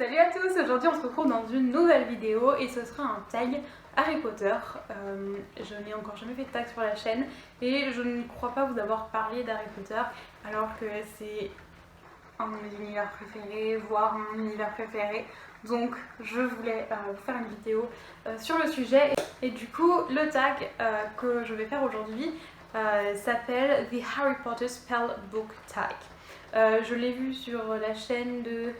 Salut à tous, aujourd'hui on se retrouve dans une nouvelle vidéo et ce sera un tag Harry Potter. Je n'ai encore jamais fait de tag sur la chaîne et je ne crois pas vous avoir parlé d'Harry Potter alors que c'est un de mes univers préférés, voire mon univers préféré. Donc je voulais vous faire une vidéo sur le sujet et du coup le tag que je vais faire aujourd'hui s'appelle The Harry Potter Spell Book Tag. Je l'ai vu sur la chaîne de...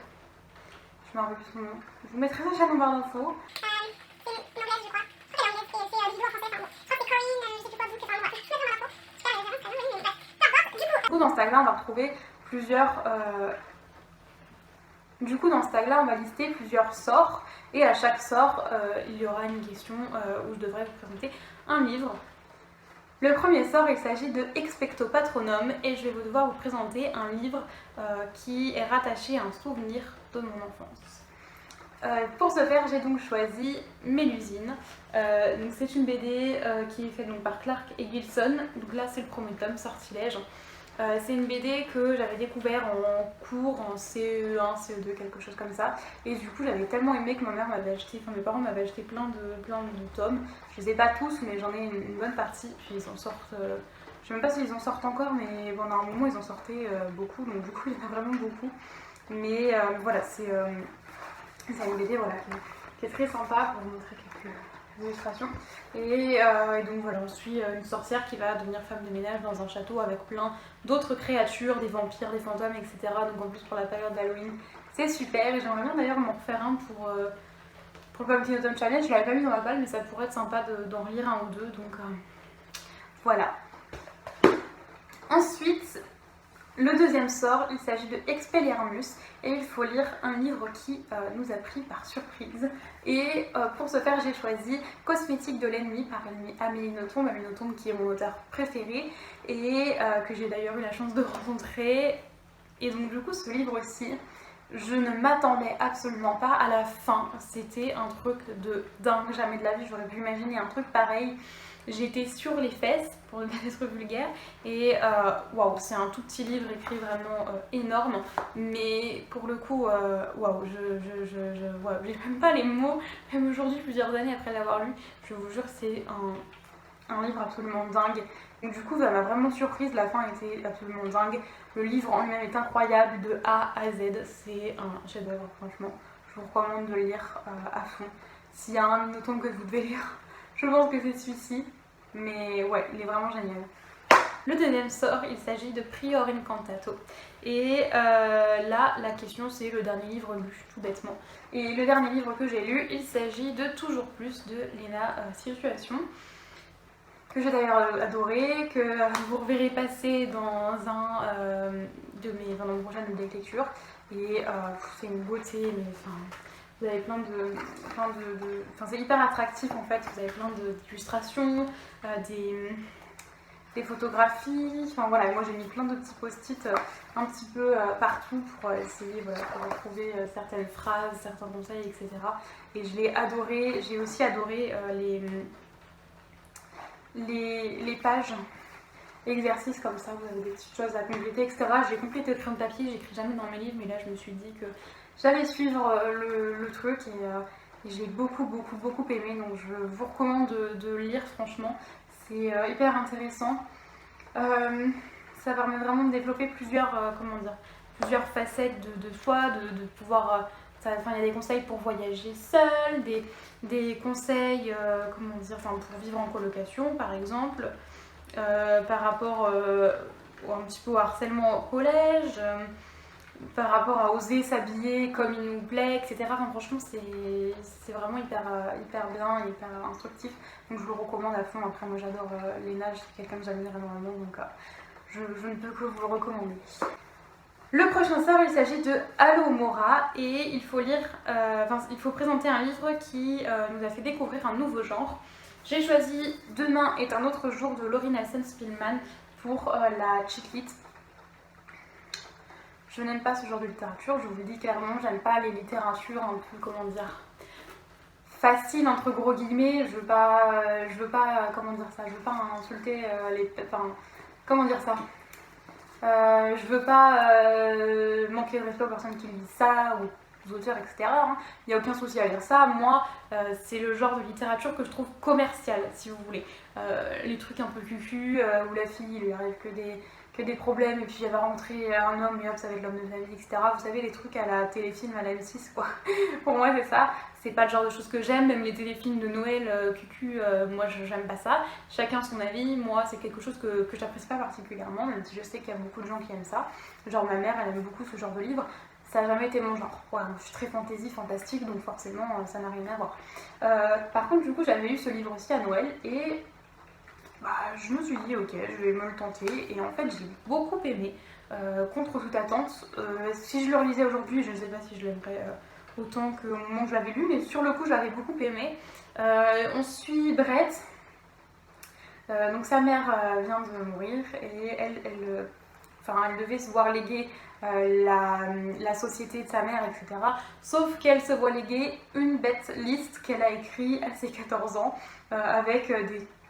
Je me rappelle plus son nom. Je vous mettrai sa chaîne en barre d'infos. C'est une anglaise, je crois. Je crois qu'elle est anglaise, c'est du en français, enfin bon. Je crois que c'est Corinne, je sais plus quoi, vous, enfin bon, bref. Je mettrai dans l'info. C'est pas la référence, c'est une bref. Peu importe, Du coup, dans ce tag-là, on va retrouver plusieurs... Du coup, dans ce tag-là, on va lister plusieurs sorts. Et à chaque sort, il y aura une question où je devrais vous présenter un livre. Le premier sort, il s'agit de Expecto Patronum et je vais devoir vous présenter un livre qui est rattaché à un souvenir de mon enfance. Pour ce faire, j'ai donc choisi Mélusine. C'est une BD qui est faite donc par Clark et Gilson. Donc là, c'est le premier tome, Sortilège. C'est une BD que j'avais découvert en cours, en CE1, CE2, quelque chose comme ça. Et du coup, j'avais tellement aimé que ma mère m'avait acheté, enfin mes parents m'avaient acheté plein de tomes. Je les ai pas tous, mais j'en ai une bonne partie. Puis ils en sortent, je sais même pas s'ils en sortent encore, mais bon, à un moment ils en sortaient beaucoup, donc du coup il y en a vraiment beaucoup. Mais voilà, c'est une BD voilà, qui est très sympa pour vous montrer quelques illustrations. Et donc voilà, on suit une sorcière qui va devenir femme de ménage dans un château avec plein d'autres créatures, des vampires, des fantômes, etc. Donc en plus pour la période d'Halloween, c'est super. Et j'aimerais bien d'ailleurs m'en refaire un pour le Pumpkin Autumn Challenge. Je l'avais pas mis dans ma palle, mais ça pourrait être sympa d'en lire un ou deux. Donc voilà. Ensuite, le deuxième sort, il s'agit de Expelliarmus et il faut lire un livre qui nous a pris par surprise. Et pour ce faire, j'ai choisi Cosmétique de l'ennemi par Amélie Nothomb, qui est mon auteur préféré et que j'ai d'ailleurs eu la chance de rencontrer. Et donc du coup, ce livre aussi, je ne m'attendais absolument pas à la fin. C'était un truc de dingue, jamais de la vie j'aurais pu imaginer un truc pareil. J'étais sur les fesses, pour ne pas être vulgaire, et waouh, c'est un tout petit livre écrit vraiment énorme, mais pour le coup, waouh, j'ai même pas les mots, même aujourd'hui, plusieurs années après l'avoir lu, je vous jure, c'est un livre absolument dingue. Donc du coup, ça m'a vraiment surprise, la fin était absolument dingue. Le livre en lui-même est incroyable de A à Z, c'est un chef-d'œuvre, franchement. Je vous recommande de le lire à fond. S'il y a un automne que vous devez lire, je pense que c'est celui-ci, mais ouais, il est vraiment génial. Le deuxième sort, il s'agit de Prior Incantato. Et là, la question, c'est le dernier livre lu, tout bêtement. Et le dernier livre que j'ai lu, il s'agit de Toujours Plus de Lena Situation, que j'ai d'ailleurs adoré, que vous reverrez passer dans un de mes prochaines lectures. Et c'est une beauté, mais enfin... Vous avez plein de... Enfin, c'est hyper attractif en fait, vous avez plein d'illustrations, des photographies, enfin voilà, moi j'ai mis plein de petits post-it un petit peu partout pour essayer voilà, de retrouver certaines phrases, certains conseils, etc. Et je l'ai adoré, j'ai aussi adoré les pages exercices comme ça, vous avez des petites choses à compléter, etc. J'ai complété au crayon de papier, j'écris jamais dans mes livres, mais là je me suis dit que j'allais suivre le truc et j'ai beaucoup aimé, donc je vous recommande de le lire franchement, c'est hyper intéressant. Ça permet vraiment de développer plusieurs facettes de soi, de pouvoir... il y a des conseils pour voyager seul, des conseils pour vivre en colocation par exemple, par rapport un petit peu au harcèlement au collège, par rapport à oser s'habiller comme il nous plaît, etc. Enfin, franchement, c'est vraiment hyper bien et hyper instructif. Donc je vous le recommande à fond. Après, moi j'adore Lena, c'est quelqu'un que j'admire énormément, donc je ne peux que vous le recommander. Le prochain sort, il s'agit de Alohomora et il faut il faut présenter un livre qui nous a fait découvrir un nouveau genre. J'ai choisi Demain est un autre jour de Laurie Nelson Spillman pour la cheat lit. Je n'aime pas ce genre de littérature, je vous le dis clairement, j'aime pas les littératures un peu, comment dire, faciles entre gros guillemets, je veux pas comment dire ça, je veux pas insulter comment dire ça, je veux pas manquer de respect aux personnes qui lisent ça, ou auteurs, etc. hein. Il n'y a aucun souci à lire ça. Moi, c'est le genre de littérature que je trouve commerciale, si vous voulez. Les trucs un peu cucu, où la fille, il lui arrive que des problèmes, et puis elle va rentrer un homme, et hop, ça va être l'homme de sa vie, etc. Vous savez, les trucs à la téléfilm, à la M6, quoi. Pour moi, c'est ça. C'est pas le genre de choses que j'aime, même les téléfilms de Noël, cucu, moi, j'aime pas ça. Chacun son avis. Moi, c'est quelque chose que j'apprécie pas particulièrement, même si je sais qu'il y a beaucoup de gens qui aiment ça. Genre, ma mère, elle aime beaucoup ce genre de livre. Ça n'a jamais été mon genre. Voilà, je suis très fantasy, fantastique, donc forcément, ça n'a rien à voir. Par contre, du coup, j'avais eu ce livre aussi à Noël, et bah, je me suis dit, ok, je vais me le tenter, et en fait, j'ai beaucoup aimé, contre toute attente. Si je le relisais aujourd'hui, je ne sais pas si je l'aimerais autant qu'au moment où je l'avais lu, mais sur le coup, je l'avais beaucoup aimé. On suit Brett. Donc sa mère vient de mourir, et elle devait se voir léguer la société de sa mère, etc. Sauf qu'elle se voit léguer une bête liste qu'elle a écrite à ses 14 ans, avec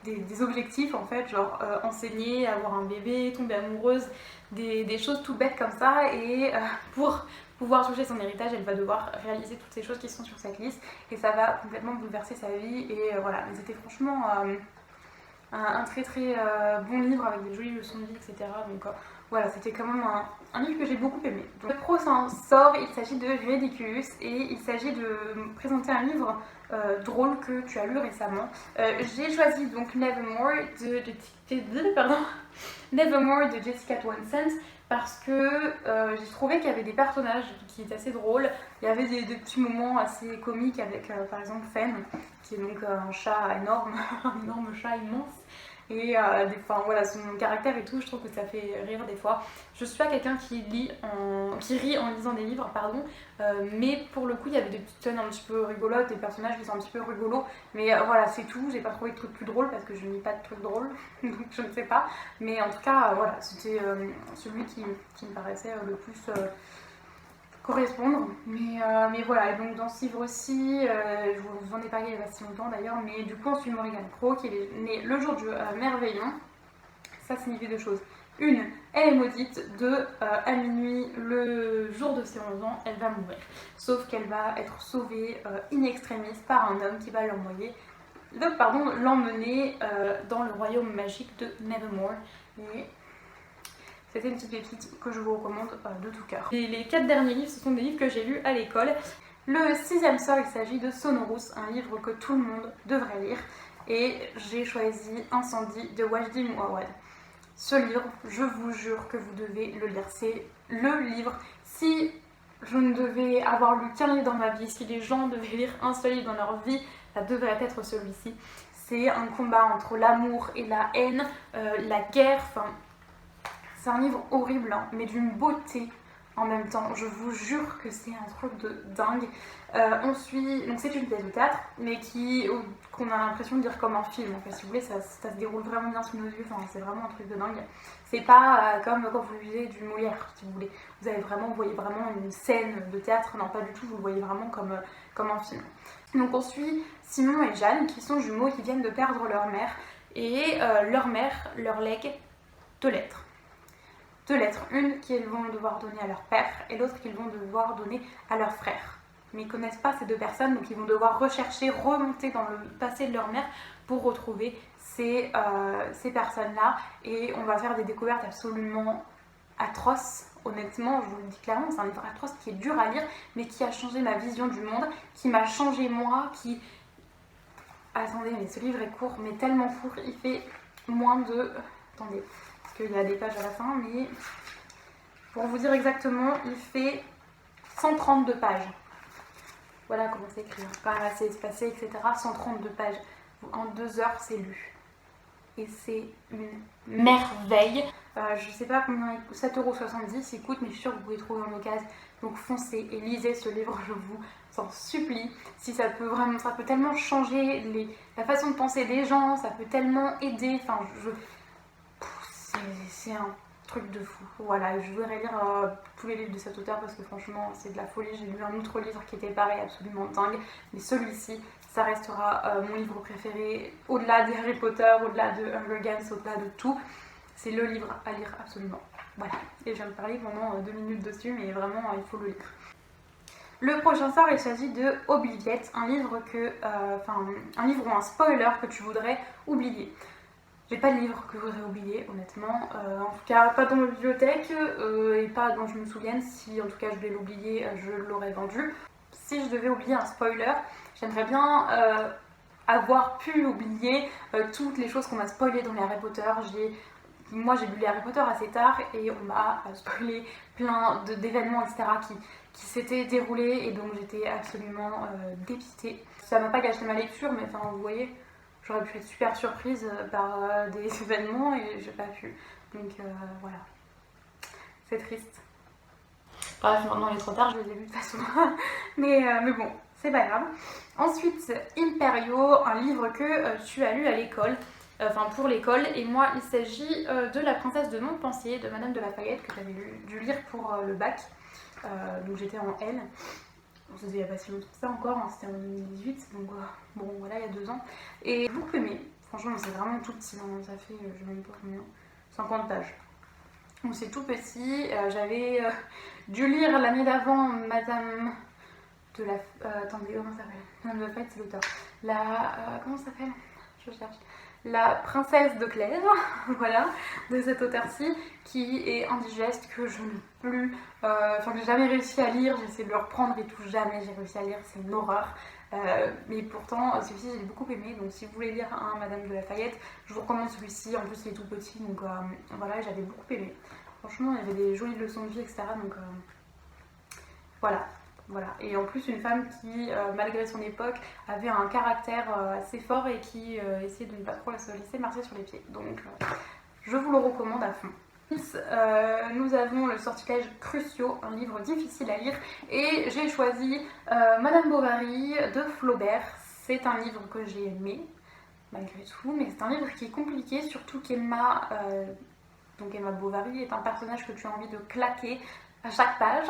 des objectifs en fait, genre enseigner, avoir un bébé, tomber amoureuse, des choses tout bêtes comme ça, et pour pouvoir toucher son héritage, elle va devoir réaliser toutes ces choses qui sont sur cette liste, et ça va complètement bouleverser sa vie, et voilà, mais c'était franchement un très très bon livre avec des jolies leçons de vie, etc. Donc voilà, c'était quand même un livre que j'ai beaucoup aimé. Donc, le prochain sort, il s'agit de Ridiculous, et il s'agit de présenter un livre drôle que tu as lu récemment. J'ai choisi donc Nevermore Nevermore de Jessica Townsend, parce que j'ai trouvé qu'il y avait des personnages qui étaient assez drôles. Il y avait des petits moments assez comiques avec par exemple Fen, qui est donc un chat énorme, un énorme chat immense. Et voilà, son caractère et tout, je trouve que ça fait rire des fois. Je suis pas quelqu'un qui rit en lisant des livres, pardon, mais pour le coup, il y avait des petites scènes un petit peu rigolotes, des personnages qui sont un petit peu rigolos, mais voilà, c'est tout. J'ai pas trouvé de trucs plus drôles parce que je lis pas de trucs drôles, donc je ne sais pas. Mais en tout cas, voilà, c'était celui qui me paraissait le plus correspondre, mais voilà. Et donc dans ce livre aussi, je vous en ai parlé il y a pas si longtemps d'ailleurs, mais du coup on suit Morrigan Crow qui est née le jour du merveillon. Ça signifie deux choses. Une, elle est maudite. Deux, à minuit, le jour de ses 11 ans, elle va mourir. Sauf qu'elle va être sauvée in extremis par un homme qui va l'emmener dans le royaume magique de Nevermore. Et c'était une petite pépite que je vous recommande de tout cœur. Et les 4 derniers livres, ce sont des livres que j'ai lus à l'école. Le 6e sort, il s'agit de Sonorous, un livre que tout le monde devrait lire. Et j'ai choisi Incendie de Wajdi Mouawad. Ce livre, je vous jure que vous devez le lire. C'est le livre. Si je ne devais avoir lu qu'un livre dans ma vie, si les gens devaient lire un seul livre dans leur vie, ça devrait être celui-ci. C'est un combat entre l'amour et la haine, la guerre, c'est un livre horrible, hein, mais d'une beauté en même temps. Je vous jure que c'est un truc de dingue. On suit, donc c'est une pièce de théâtre, mais qu'on a l'impression de lire comme un film. En fait, si vous voulez, ça se déroule vraiment bien sous nos yeux. Enfin, c'est vraiment un truc de dingue. C'est pas comme quand vous lisez du Molière, si vous voulez. Vous voyez vraiment une scène de théâtre. Non, pas du tout. Vous le voyez vraiment comme un film. Donc on suit Simon et Jeanne, qui sont jumeaux, qui viennent de perdre leur mère, et leur mère leur lègue 2 lettres. 2 lettres, une qu'ils vont devoir donner à leur père et l'autre qu'ils vont devoir donner à leur frère. Mais ils ne connaissent pas ces 2 personnes, donc ils vont devoir remonter dans le passé de leur mère pour retrouver ces personnes-là. Et on va faire des découvertes absolument atroces, honnêtement, je vous le dis clairement, c'est un livre atroce qui est dur à lire, mais qui a changé ma vision du monde, qui m'a changé moi, Attendez, mais ce livre est court, mais tellement court, il fait moins de... Attendez... qu'il y a des pages à la fin, mais pour vous dire exactement, il fait 132 pages. Voilà comment c'est écrit, quand même assez espacé, etc. 132 pages. En 2 heures, c'est lu. Et c'est une merveille. Je sais pas combien il coûte, 7,70 € il coûte, mais je suis sûre que vous pouvez trouver en occasion. Donc foncez et lisez ce livre, je vous en supplie. Si ça peut tellement changer la façon de penser des gens, ça peut tellement aider. Enfin, c'est un truc de fou. Voilà, je voudrais lire tous les livres de cet auteur parce que franchement c'est de la folie. J'ai lu un autre livre qui était pareil, absolument dingue, mais celui-ci, ça restera mon livre préféré, au-delà des Harry Potter, au-delà de Hunger Games, au-delà de tout. C'est le livre à lire absolument. Voilà, et je viens de parler pendant 2 minutes dessus, mais vraiment il faut le lire. Le prochain sort, il s'agit de Obliviette, un livre un livre ou un spoiler que tu voudrais oublier. J'ai pas de livre que je voudrais oublier, honnêtement. En tout cas, pas dans ma bibliothèque et pas dont je me souvienne. Si en tout cas je voulais l'oublier, je l'aurais vendu. Si je devais oublier un spoiler, j'aimerais bien avoir pu oublier toutes les choses qu'on m'a spoilées dans les Harry Potter. Moi j'ai lu les Harry Potter assez tard et on m'a spoilé plein d'événements etc. qui s'étaient déroulés et donc j'étais absolument dépitée. Ça m'a pas gâché ma lecture mais enfin vous voyez, j'aurais pu être super surprise par des événements et j'ai pas pu. Donc voilà, c'est triste. Bref, maintenant il est trop tard, je les ai lus de toute façon. mais bon, c'est pas grave. Ensuite, Imperio, un livre que tu as lu à l'école. Enfin pour l'école, et moi il s'agit de La princesse de Montpensier de Madame de Lafayette que j'avais dû lire pour le bac, donc j'étais en L, c'était il n'y a pas si longtemps que ça encore, hein, c'était en 2018, donc bon voilà il y a 2 ans, et j'ai beaucoup aimé, franchement c'est vraiment tout petit, hein, ça fait je ne sais même pas combien, 50 pages, donc c'est tout petit, j'avais dû lire l'année d'avant Madame de la... attendez, comment ça s'appelle? Madame de Lafayette c'est l'auteur, comment ça s'appelle? Je cherche. La princesse de Clèves, voilà, de cet auteur-ci, qui est indigeste, que je n'ai plus, que j'ai jamais réussi à lire, j'ai essayé de le reprendre et tout, jamais j'ai réussi à lire, c'est une horreur. Mais pourtant, celui-ci j'ai beaucoup aimé, donc si vous voulez lire un Madame de Lafayette, je vous recommande celui-ci, en plus il est tout petit, donc voilà, j'avais beaucoup aimé. Franchement, il y avait des jolies leçons de vie, etc. Donc voilà. Voilà. Et en plus une femme qui, malgré son époque, avait un caractère assez fort et qui essayait de ne pas trop se laisser marcher sur les pieds. Donc je vous le recommande à fond. Nous avons Le Sortilège Crucio, un livre difficile à lire, et j'ai choisi Madame Bovary de Flaubert. C'est un livre que j'ai aimé, malgré tout, mais c'est un livre qui est compliqué, surtout qu'Emma Emma Bovary est un personnage que tu as envie de claquer à chaque page.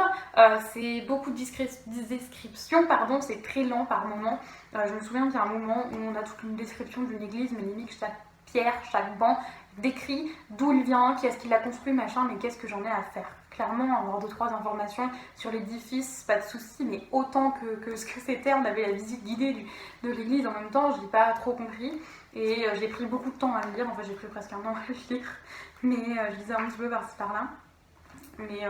C'est beaucoup de descriptions, pardon, c'est très lent par moment. Je me souviens qu'il y a un moment où on a toute une description d'une église, mais limite chaque pierre, chaque banc décrit d'où il vient, qui est-ce qui l'a construit, machin, mais qu'est-ce que j'en ai à faire. Clairement, avoir 2-3 informations sur l'édifice, pas de souci, mais autant que ce que c'était, on avait la visite guidée de l'église en même temps, je n'ai pas trop compris. Et j'ai pris beaucoup de temps à le lire, en fait j'ai pris presque 1 an à le lire, mais je lisais un petit peu par-ci par-là. Mais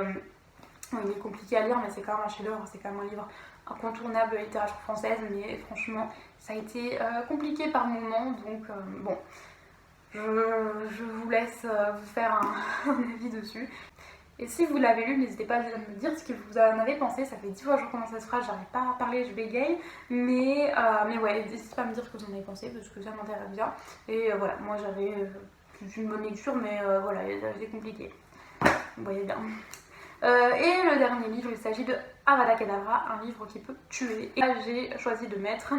il est compliqué à lire, mais c'est quand même un chef-d'œuvre, c'est quand même un livre incontournable de la littérature française, mais franchement, ça a été compliqué par moments, donc bon, je vous laisse vous faire un avis dessus. Et si vous l'avez lu, n'hésitez pas à me dire ce que vous en avez pensé. Ça fait 10 fois que je recommence cette phrase, j'arrive pas à parler, je bégaye. Mais ouais, n'hésitez pas à me dire ce que vous en avez pensé, parce que ça m'intéresse bien. Et voilà, moi j'avais une bonne lecture, mais voilà, c'est compliqué. Vous voyez bien. Et le dernier livre, il s'agit de Avada Kedavra, un livre qui peut tuer. Et là, j'ai choisi de mettre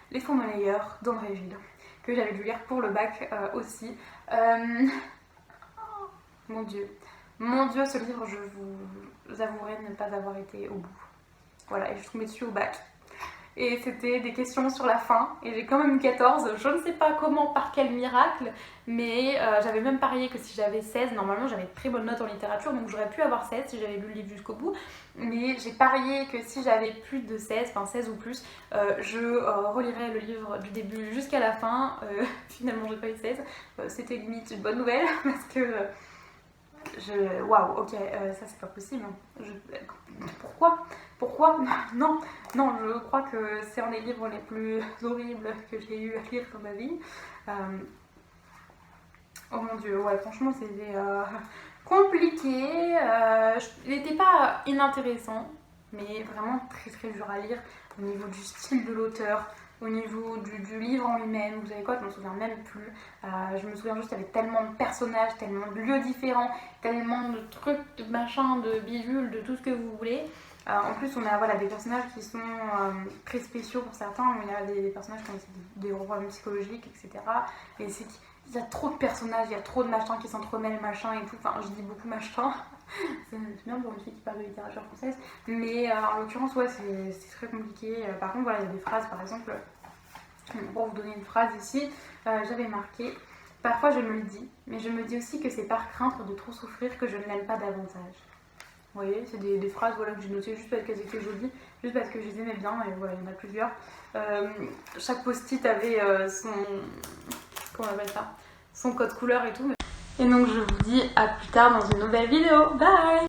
Les Faux Monnayeurs d'André Gide, que j'avais dû lire pour le bac aussi. Mon Dieu, ce livre, je vous avouerai ne pas avoir été au bout. Voilà, et je suis tombée dessus au bac. Et c'était des questions sur la fin, et j'ai quand même eu 14, je ne sais pas comment, par quel miracle, mais j'avais même parié que si j'avais 16, normalement j'avais de très bonnes notes en littérature, donc j'aurais pu avoir 16 si j'avais lu le livre jusqu'au bout, mais j'ai parié que si j'avais plus de 16, enfin 16 ou plus, je relirais le livre du début jusqu'à la fin. Finalement j'ai pas eu 16, c'était limite une bonne nouvelle, parce que... Waouh, ok, ça c'est pas possible. Pourquoi non, je crois que c'est un des livres les plus horribles que j'ai eu à lire dans ma vie. Oh mon dieu, ouais, franchement c'était compliqué. Il n'était pas inintéressant, mais vraiment très très dur à lire au niveau du style de l'auteur. Au niveau du livre en lui-même, vous savez quoi, je me souviens même plus. Je me souviens juste qu'il y avait tellement de personnages, tellement de lieux différents, tellement de trucs, de machins, de bidules, de tout ce que vous voulez. En plus, on a voilà, des personnages qui sont très spéciaux pour certains, mais il y a des personnages qui ont des problèmes psychologiques, etc. Et c'est qu'il y a trop de personnages, il y a trop de machins qui s'entremêlent, machin et tout. Enfin, je dis beaucoup machin. C'est bien pour une fille qui parle de littérature française, mais en l'occurrence, ouais, c'est très compliqué. Par contre, voilà, il y a des phrases, par exemple, pour vous donner une phrase ici, j'avais marqué « Parfois je me le dis, mais je me dis aussi que c'est par crainte de trop souffrir que je ne l'aime pas davantage. » Vous voyez, c'est des phrases voilà, que j'ai notées juste parce qu'elles étaient jolies, juste parce que je les aimais bien, et voilà, il y en a plusieurs. Chaque post-it avait son... comment on appelle ça, son code couleur et tout. Et donc je vous dis à plus tard dans une nouvelle vidéo. Bye!